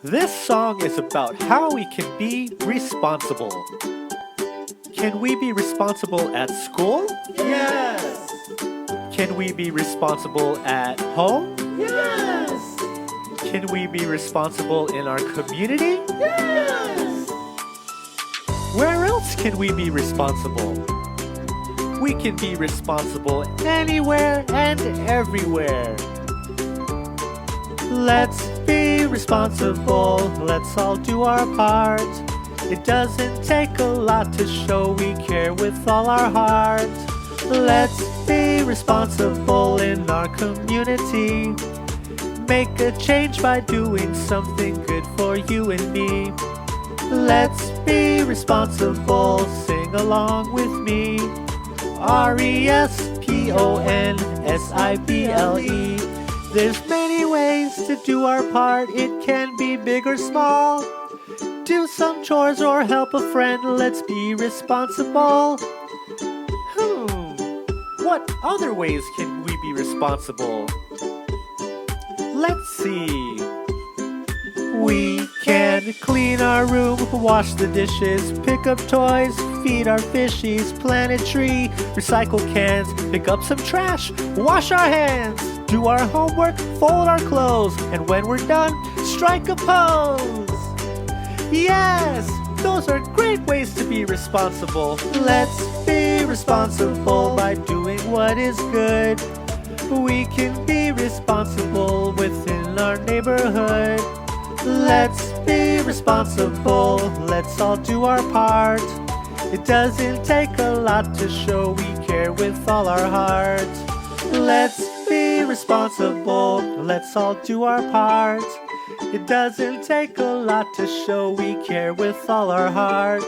This song is about how we can be responsible. Can we be responsible at school? Yes! Can we be responsible at home? Yes! Can we be responsible in our community? Yes! Where else can we be responsible? We can be responsible anywhere and everywhere. Let's be responsible, let's all do our part. It doesn't take a lot to show we care with all our heart. Let's be responsible in our community. Make a change by doing something good for you and me. Let's be responsible, sing along with me. RESPONSIBLE. There's many ways to do our part, it can be big or small. Do some chores or help a friend, let's be responsible. What other ways can we be responsible? Let's see. We can clean our room, wash the dishes, pick up toys, feed our fishies, plant a tree, recycle cans, pick up some trash, wash our hands, do our homework, fold our clothes, and when we're done, strike a pose. Yes, those are great ways to be responsible. Let's be responsible by doing what is good. We can be responsible within our neighborhood. Let's be responsible, let's all do our part. It doesn't take a lot to show we care with all our heart. Let's be responsible, let's all do our part. It doesn't take a lot to show we care with all our heart.